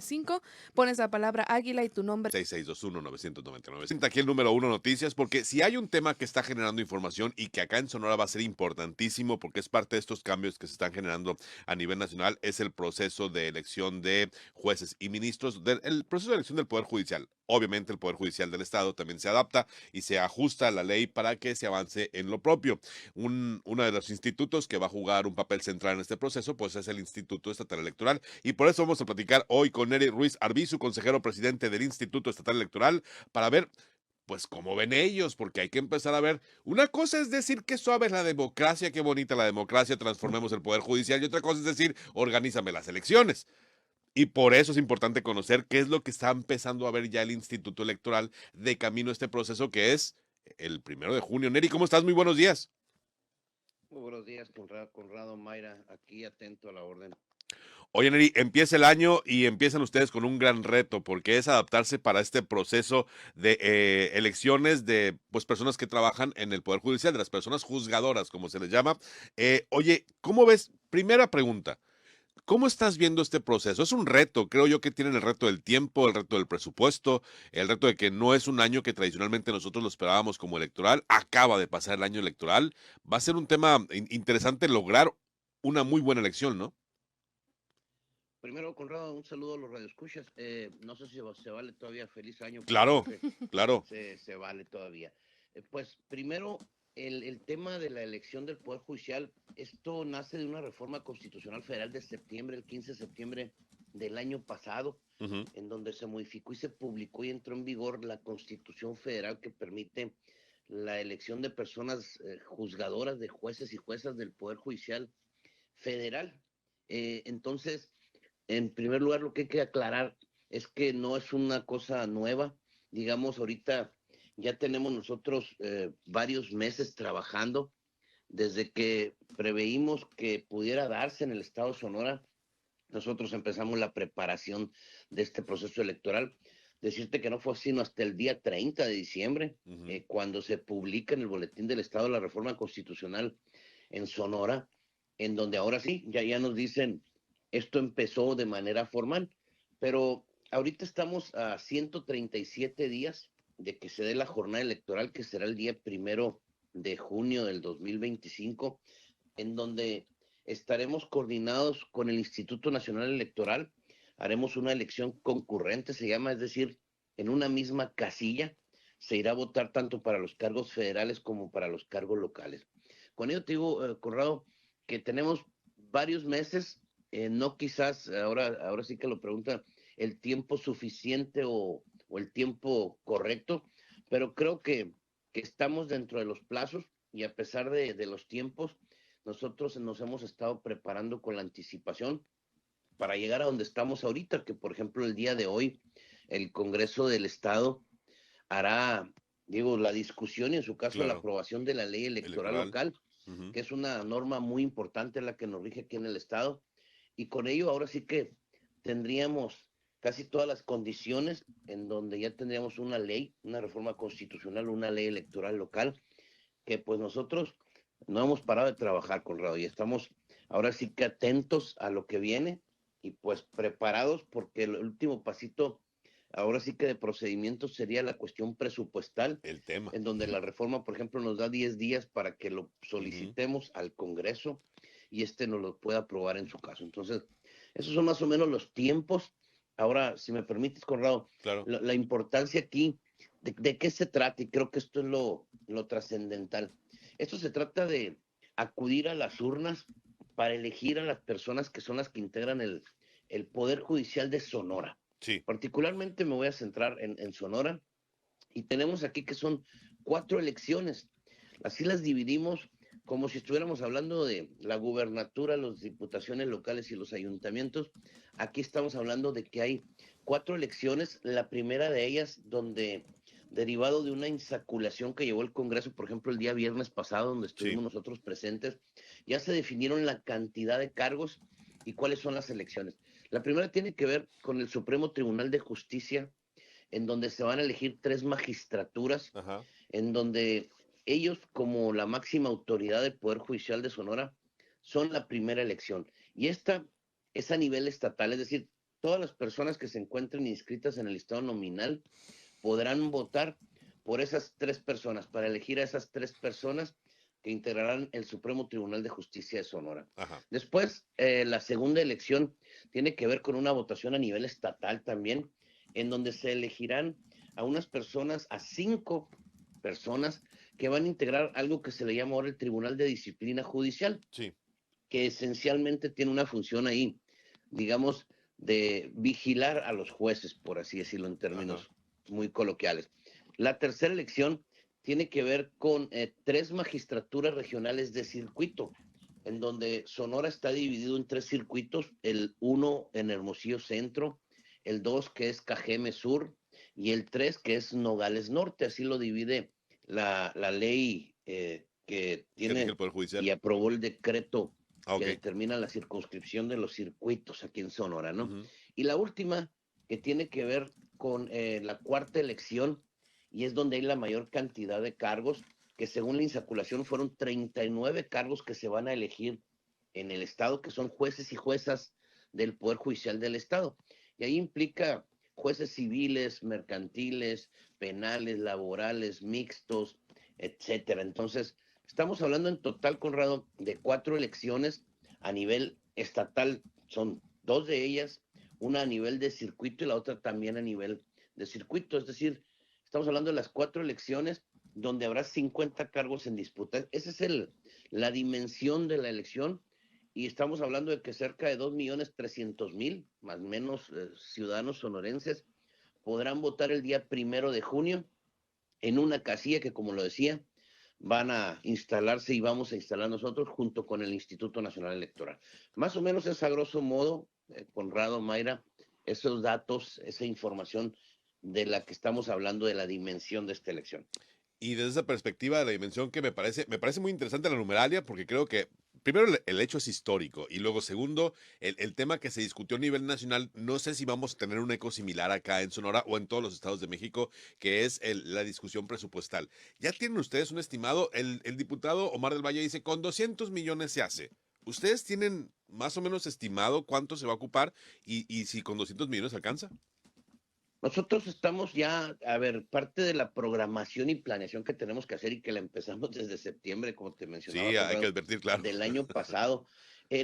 5, pones la palabra águila y tu nombre. 6621-999. Sienta aquí el número uno noticias, porque si hay un tema que está generando información y que acá en Sonora va a ser importantísimo, porque es parte de estos cambios que se están generando a nivel nacional, es el proceso de elección de jueces y ministros, el proceso de elección del Poder Judicial. Obviamente el Poder Judicial del Estado también se adapta y se ajusta a la ley para que se avance en lo propio. Uno de los institutos que va a jugar un papel central en este proceso, pues es el Instituto Estatal Electoral. Y por eso vamos a platicar hoy con Neri Ruiz Arbizu, consejero presidente del Instituto Estatal Electoral, para ver, pues, cómo ven ellos, porque hay que empezar a ver. Una cosa es decir que suave es la democracia, qué bonita la democracia, transformemos el Poder Judicial, y otra cosa es decir, organízame las elecciones. Y por eso es importante conocer qué es lo que está empezando a ver ya el Instituto Electoral de camino a este proceso que es el 1 de junio. Neri, ¿cómo estás? Muy buenos días. Muy buenos días, Conrado Mayra, aquí atento a la orden. Oye, Neri, empieza el año y empiezan ustedes con un gran reto, porque es adaptarse para este proceso de elecciones de pues personas que trabajan en el Poder Judicial, de las personas juzgadoras, como se les llama. Oye, ¿cómo ves? Primera pregunta, ¿cómo estás viendo este proceso? Es un reto, creo yo que tienen el reto del tiempo, el reto del presupuesto, el reto de que no es un año que tradicionalmente nosotros lo esperábamos como electoral, acaba de pasar el año electoral. Va a ser un tema interesante lograr una muy buena elección, ¿no? Primero, Conrado, un saludo a los radioescuchas. No sé si se vale todavía feliz año, pero creo Claro, que claro. se vale todavía. Pues primero, el tema de la elección del Poder Judicial, esto nace de una reforma constitucional federal de septiembre, el 15 de septiembre del año pasado, Ujú. en donde se modificó y se publicó y entró en vigor la Constitución Federal que permite la elección de personas juzgadoras, de jueces y juezas del Poder Judicial Federal. Entonces, en primer lugar, lo que hay que aclarar es que no es una cosa nueva. Digamos, ahorita ya tenemos nosotros varios meses trabajando desde que preveímos que pudiera darse en el estado de Sonora. Nosotros empezamos la preparación de este proceso electoral. Decirte que no fue sino hasta el día 30 de diciembre, Ujú. cuando se publica en el Boletín del Estado la reforma constitucional en Sonora, en donde ahora sí, ya nos dicen, esto empezó de manera formal, pero ahorita estamos a 137 días de que se dé la jornada electoral, que será el día 1 de junio del 2025, en donde estaremos coordinados con el Instituto Nacional Electoral, haremos una elección concurrente, se llama, es decir, en una misma casilla se irá a votar tanto para los cargos federales como para los cargos locales. Con ello te digo, Conrado, que tenemos varios meses, no quizás, ahora sí que lo pregunta, el tiempo suficiente o el tiempo correcto, pero creo que estamos dentro de los plazos y a pesar de los tiempos, nosotros nos hemos estado preparando con la anticipación para llegar a donde estamos ahorita, que por ejemplo el día de hoy el Congreso del Estado hará, digo, la discusión y en su caso la Claro, aprobación de la ley electoral electoral. local, Ujú. que es una norma muy importante la que nos rige aquí en el Estado. Y con ello ahora sí que tendríamos casi todas las condiciones en donde ya tendríamos una ley, una reforma constitucional, una ley electoral local, que pues nosotros no hemos parado de trabajar, Conrado, y estamos ahora sí que atentos a lo que viene y pues preparados porque el último pasito, ahora sí que de procedimiento sería la cuestión presupuestal, El tema. en donde la reforma, por ejemplo, nos da 10 días para que lo Ujú. solicitemos al Congreso y nos lo pueda aprobar en su caso. Entonces, esos son más o menos los tiempos. Ahora, si me permites, Conrado, Claro. la importancia aquí de qué se trata, y creo que esto es lo trascendental. Esto se trata de acudir a las urnas para elegir a las personas que son las que integran el Poder Judicial de Sonora. Sí. Particularmente me voy a centrar en Sonora y tenemos aquí que son 4 elecciones. Así las dividimos como si estuviéramos hablando de la gubernatura, las diputaciones locales y los ayuntamientos. Aquí estamos hablando de que hay 4 elecciones, la primera de ellas donde derivado de una insaculación que llevó el Congreso, por ejemplo, el día viernes pasado, donde Sí. estuvimos nosotros presentes, ya se definieron la cantidad de cargos y cuáles son las elecciones. La primera tiene que ver con el Supremo Tribunal de Justicia, en donde se van a elegir 3 magistraturas, Ajá. en donde ellos, como la máxima autoridad del Poder Judicial de Sonora, son la primera elección. Y esta es a nivel estatal, es decir, todas las personas que se encuentren inscritas en el listado nominal podrán votar por esas 3 personas, para elegir a esas 3 personas que integrarán el Supremo Tribunal de Justicia de Sonora. Ajá. Después, la segunda elección tiene que ver con una votación a nivel estatal también, en donde se elegirán a unas personas, a 5 personas que van a integrar algo que se le llama ahora el Tribunal de Disciplina Judicial, Sí. que esencialmente tiene una función ahí, digamos, de vigilar a los jueces, por así decirlo en términos muy coloquiales. La tercera elección tiene que ver con 3 magistraturas regionales de circuito, en donde Sonora está dividido en 3 circuitos, el 1 en Hermosillo Centro, el 2 que es Cajeme Sur y el 3 que es Nogales Norte. Así lo divide la ley que ¿Qué dije tiene el Poder Judicial? y aprobó el decreto Ah, que ok. determina la circunscripción de los circuitos aquí en Sonora, ¿no? Ujú. Y la última, que tiene que ver con la cuarta elección, y es donde hay la mayor cantidad de cargos, que según la insaculación fueron 39 cargos que se van a elegir en el Estado, que son jueces y juezas del Poder Judicial del Estado. Y ahí implica jueces civiles, mercantiles, penales, laborales, mixtos, etcétera. Entonces, estamos hablando en total, Conrado, de 4 elecciones a nivel estatal. Son 2 de ellas, una a nivel de circuito y la otra también a nivel de circuito. Es decir, estamos hablando de las 4 elecciones donde habrá 50 cargos en disputa. Esa es la dimensión de la elección, y estamos hablando de que cerca de 2.300.000, más o menos, ciudadanos sonorenses podrán votar el día 1 de junio en una casilla que, como lo decía, van a instalarse y vamos a instalar nosotros junto con el Instituto Nacional Electoral. Más o menos es a grosso modo, Conrado, Mayra, esos datos, esa información de la que estamos hablando, de la dimensión de esta elección. Y desde esa perspectiva de la dimensión que me parece muy interesante la numeralia, porque creo que primero el hecho es histórico y luego segundo, el tema que se discutió a nivel nacional, no sé si vamos a tener un eco similar acá en Sonora o en todos los estados de México, que es la discusión presupuestal. ¿Ya tienen ustedes un estimado? El diputado Omar del Valle dice, con 200 millones se hace. ¿Ustedes tienen más o menos estimado cuánto se va a ocupar y si con 200 millones alcanza? Nosotros estamos ya, a ver, parte de la programación y planeación que tenemos que hacer y que la empezamos desde septiembre, como te mencionaba, Sí, hay que Conrado, advertir, claro. del año pasado.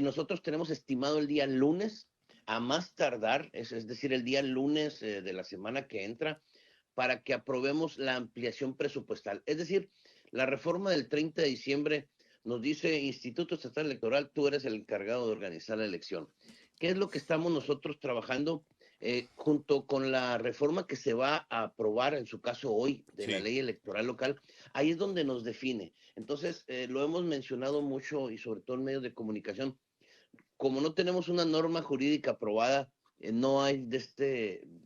Nosotros tenemos estimado el día lunes, a más tardar, es decir, el día lunes de la semana que entra, para que aprobemos la ampliación presupuestal. Es decir, la reforma del 30 de diciembre nos dice: Instituto Estatal Electoral, tú eres el encargado de organizar la elección. ¿Qué es lo que estamos nosotros trabajando? Junto con la reforma que se va a aprobar, en su caso hoy, de la Sí. ley electoral local, ahí es donde nos define. Entonces, lo hemos mencionado mucho y sobre todo en medios de comunicación. Como no tenemos una norma jurídica aprobada, no hay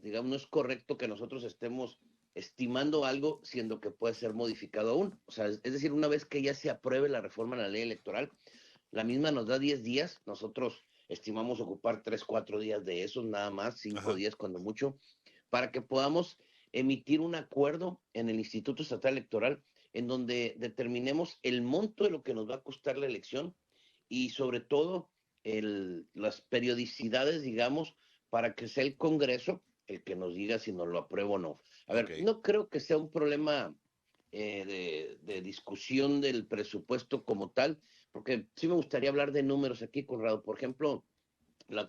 digamos, no es correcto que nosotros estemos estimando algo siendo que puede ser modificado aún. O sea, es decir, una vez que ya se apruebe la reforma a la ley electoral, la misma nos da 10 días, nosotros estimamos ocupar 3, 4 días de esos, nada más, 5 Ajá. días cuando mucho, para que podamos emitir un acuerdo en el Instituto Estatal Electoral en donde determinemos el monto de lo que nos va a costar la elección y sobre todo las periodicidades, digamos, para que sea el Congreso el que nos diga si nos lo aprueba o no. A Ok. ver, no creo que sea un problema de discusión del presupuesto como tal, porque sí me gustaría hablar de números aquí, Conrado. Por ejemplo,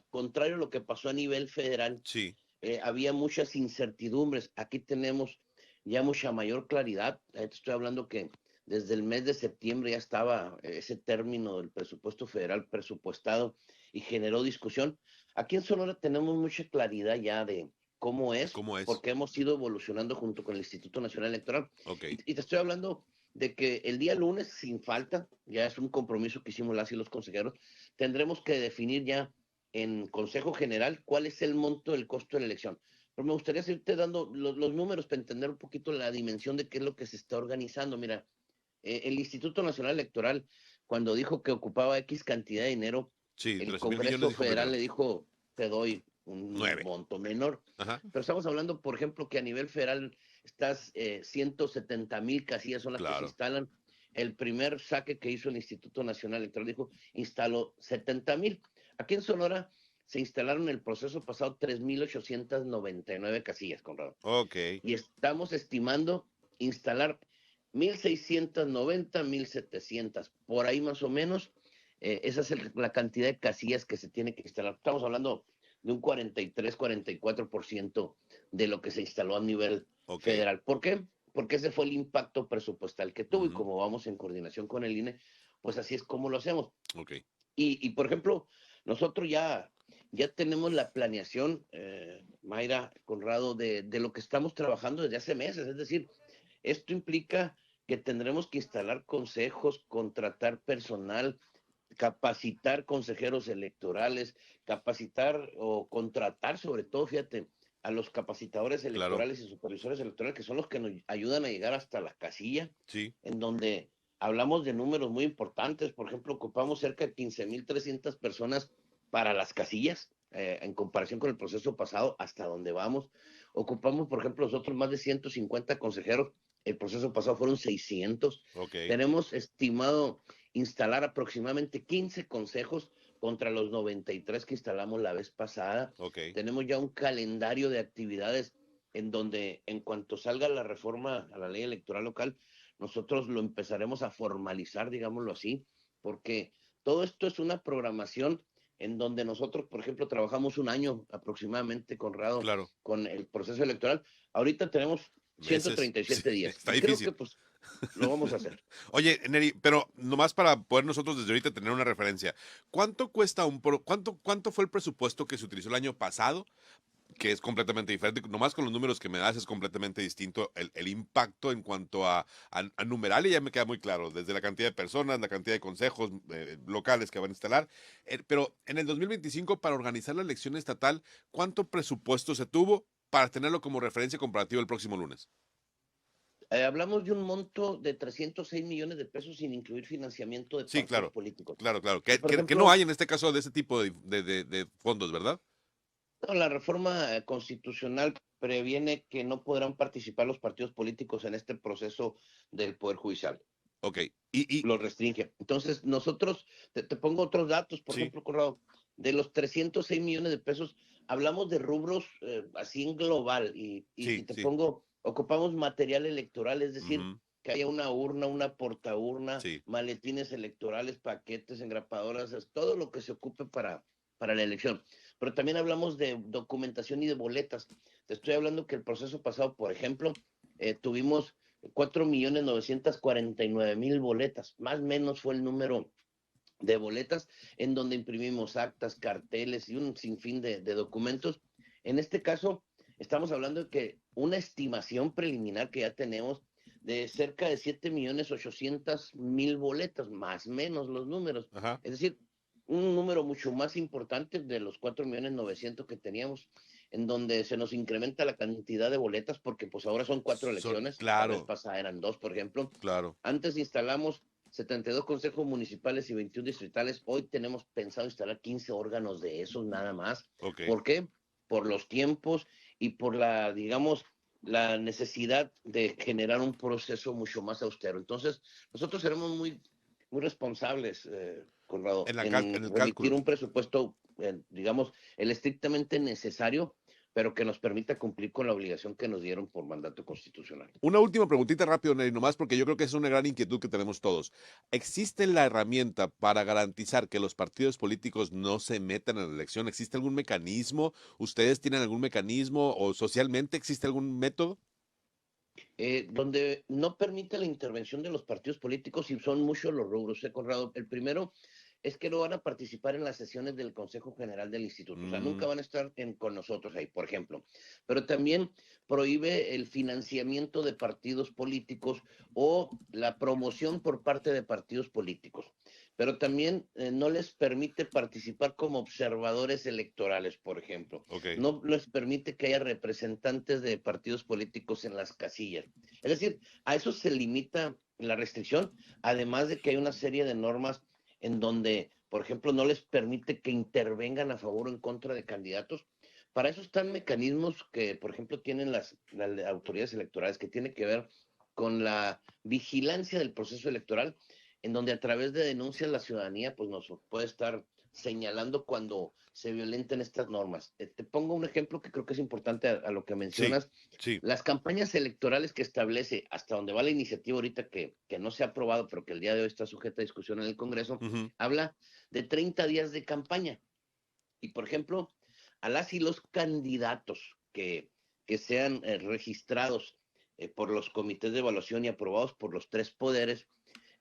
contrario a lo que pasó a nivel federal, Sí. había muchas incertidumbres. Aquí tenemos ya mucha mayor claridad. Te estoy hablando que desde el mes de septiembre ya estaba ese término del presupuesto federal presupuestado y generó discusión. Aquí en Sonora tenemos mucha claridad ya de cómo ¿De es, cómo es? porque hemos ido evolucionando junto con el Instituto Nacional Electoral. Ok. Y te estoy hablando de que el día lunes, sin falta, ya es un compromiso que hicimos las y los consejeros, tendremos que definir ya en Consejo General cuál es el monto del costo de la elección. Pero me gustaría seguirte dando los números para entender un poquito la dimensión de qué es lo que se está organizando. Mira, el Instituto Nacional Electoral, cuando dijo que ocupaba X cantidad de dinero, Sí, el 13,000 millones Congreso dijo Federal primero. le dijo: te doy un 9. monto menor. Ajá. Pero estamos hablando, por ejemplo, que a nivel federal estás 170.000 casillas son las que se Claro. instalan. El primer saque que hizo el Instituto Nacional Electoral dijo: instaló 70.000. Aquí en Sonora se instalaron en el proceso pasado 3,899 casillas, Conrado. Ok. Y estamos estimando instalar 1,690, 1,700, por ahí más o menos. Esa es la cantidad de casillas que se tiene que instalar. Estamos hablando de un 43, 44% de lo que se instaló a nivel Ok. federal. ¿Por qué? Porque ese fue el impacto presupuestal que tuvo, y Ujú. como vamos en coordinación con el INE, pues así es como lo hacemos. Ok. Y por ejemplo, nosotros ya tenemos la planeación, Mayra, Conrado, de lo que estamos trabajando desde hace meses. Es decir, esto implica que tendremos que instalar consejos, contratar personal, capacitar consejeros electorales, capacitar o contratar, sobre todo, fíjate, a los capacitadores Claro. electorales y supervisores electorales, que son los que nos ayudan a llegar hasta la casilla, Sí. en donde hablamos de números muy importantes. Por ejemplo, ocupamos cerca de 15,300 personas para las casillas, en comparación con el proceso pasado, hasta donde vamos. Ocupamos, por ejemplo, nosotros más de 150 consejeros, el proceso pasado fueron 600. Ok. Tenemos estimado instalar aproximadamente 15 consejos contra los 93 que instalamos la vez pasada. Ok. Tenemos ya un calendario de actividades en donde, en cuanto salga la reforma a la ley electoral local, nosotros lo empezaremos a formalizar, digámoslo así, porque todo esto es una programación en donde nosotros, por ejemplo, trabajamos un año aproximadamente, Conrado, Claro. con el proceso electoral. Ahorita tenemos Meses. Sí, 137 días está y creo difícil. que pues lo vamos a hacer. Oye, Neri, pero nomás para poder nosotros desde ahorita tener una referencia, ¿cuánto cuesta cuánto fue el presupuesto que se utilizó el año pasado? Que es completamente diferente, nomás con los números que me das es completamente distinto el impacto en cuanto a numeral, y ya me queda muy claro, desde la cantidad de personas, la cantidad de consejos locales que van a instalar, pero en el 2025 para organizar la elección estatal, ¿cuánto presupuesto se tuvo para tenerlo como referencia comparativa el próximo lunes? Hablamos de un monto de 306 millones de pesos sin incluir financiamiento de Sí, partidos claro, políticos. claro, claro, Y por que no ejemplo, hay en este caso de ese tipo de fondos, ¿verdad? no, la reforma constitucional previene que no podrán participar los partidos políticos en este proceso del Poder Judicial. Ok, y Lo restringe. Entonces, nosotros, te pongo otros datos, por sí, ejemplo, Corrado, de los 306 millones de pesos, hablamos de rubros así en global, y sí, te sí, pongo, ocupamos material electoral, es decir, ujú, que haya una urna, una portaurna, sí, maletines electorales, paquetes, engrapadoras, es todo lo que se ocupe para la elección. Pero también hablamos de documentación y de boletas. Te estoy hablando que el proceso pasado, por ejemplo, tuvimos 4,949,000 boletas, más o menos fue el número de boletas, en donde imprimimos actas, carteles y un sinfín de documentos. En este caso, estamos hablando de que una estimación preliminar que ya tenemos de cerca de 7,800,000 boletas, más o menos los números. ajá. Es decir, un número mucho más importante de los 4,900,000 que teníamos, en donde se nos incrementa la cantidad de boletas, porque pues ahora son 4 elecciones, la vez Claro, pasada eran 2, por ejemplo. claro. Antes instalamos 72 consejos municipales y 21 distritales. Hoy tenemos pensado instalar 15 órganos de esos nada más. Ok. ¿Por qué? Por los tiempos y por la, digamos, la necesidad de generar un proceso mucho más austero. Entonces, nosotros seremos muy responsables, Conrado, En en el remitir cálculo. un presupuesto, digamos, el estrictamente necesario, pero que nos permita cumplir con la obligación que nos dieron por mandato constitucional. Una última preguntita rápido, Neri, nomás porque yo creo que es una gran inquietud que tenemos todos. ¿Existe la herramienta para garantizar que los partidos políticos no se metan en la elección? ¿Existe algún mecanismo? ¿Ustedes tienen algún mecanismo o socialmente existe algún método? Donde no permite la intervención de los partidos políticos, y son muchos los rubros, Conrado. El primero es que no van a participar en las sesiones del Consejo General del Instituto, o sea, nunca Mm, van a estar con nosotros ahí, por ejemplo. Pero también prohíbe el financiamiento de partidos políticos o la promoción por parte de partidos políticos. Pero también no les permite participar como observadores electorales, por ejemplo. ok. No les permite que haya representantes de partidos políticos en las casillas. Es decir, a eso se limita la restricción, además de que hay una serie de normas en donde, por ejemplo, no les permite que intervengan a favor o en contra de candidatos. Para eso están mecanismos que, por ejemplo, tienen las autoridades electorales, que tiene que ver con la vigilancia del proceso electoral, en donde a través de denuncias la ciudadanía pues nos puede estar señalando cuando se violenten estas normas. Te pongo un ejemplo que creo que es importante a lo que mencionas. Sí, Las campañas electorales que establece, hasta donde va la iniciativa ahorita que no se ha aprobado, pero que el día de hoy está sujeta a discusión en el Congreso, ujú, habla de 30 días de campaña. Y, por ejemplo, a las y los candidatos que sean registrados por los comités de evaluación y aprobados por los tres poderes,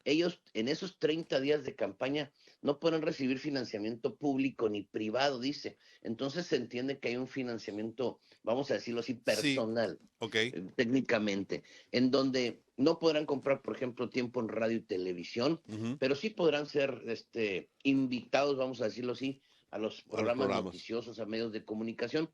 ellos en esos 30 días de campaña no pueden recibir financiamiento público ni privado, dice. Entonces se entiende que hay un financiamiento, vamos a decirlo así, sí, personal, ok, técnicamente, en donde no podrán comprar, por ejemplo, tiempo en radio y televisión, ujú, pero sí podrán ser invitados, vamos a decirlo así, a los a los programas programas. noticiosos, a medios de comunicación,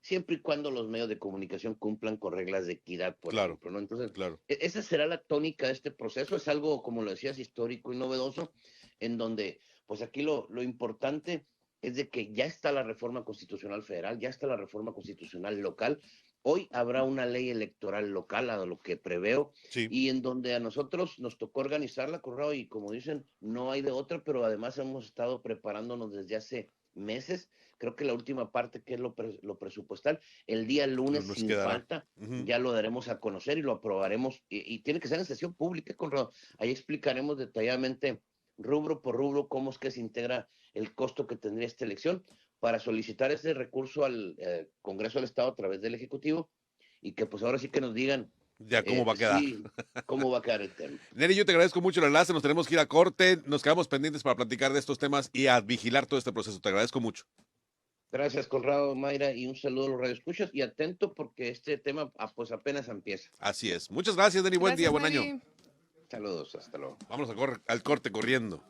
siempre y cuando los medios de comunicación cumplan con reglas de equidad, por Claro, ejemplo, ¿no? Entonces, claro. esa será la tónica de este proceso. Es algo, como lo decías, histórico y novedoso, en donde, pues aquí lo importante es de que ya está la reforma constitucional federal, ya está la reforma constitucional local. Hoy habrá una ley electoral local, a lo que preveo, Sí, y en donde a nosotros nos tocó organizarla, Corrado, y como dicen, no hay de otra, pero además hemos estado preparándonos desde hace meses. Creo que la última parte, que es lo presupuestal, el día lunes nos sin quedará. falta, Ujú. ya lo daremos a conocer y lo aprobaremos. Y tiene que ser en sesión pública, Conrado. Ahí explicaremos detalladamente, rubro por rubro, cómo es que se integra el costo que tendría esta elección para solicitar ese recurso al Congreso del Estado a través del Ejecutivo y que pues ahora sí que nos digan, Ya cómo va a quedar. sí, cómo va a quedar el tema. Neri, yo te agradezco mucho el enlace, nos tenemos que ir a corte, nos quedamos pendientes para platicar de estos temas y a vigilar todo este proceso. Te agradezco mucho. Gracias, Conrado, Mayra, y un saludo a los radioescuchas y atento porque este tema pues apenas empieza. Así es. Muchas gracias, Neri. Buen día, Gracias, buen año. Neri. Saludos, hasta luego. Vamos al corte corriendo.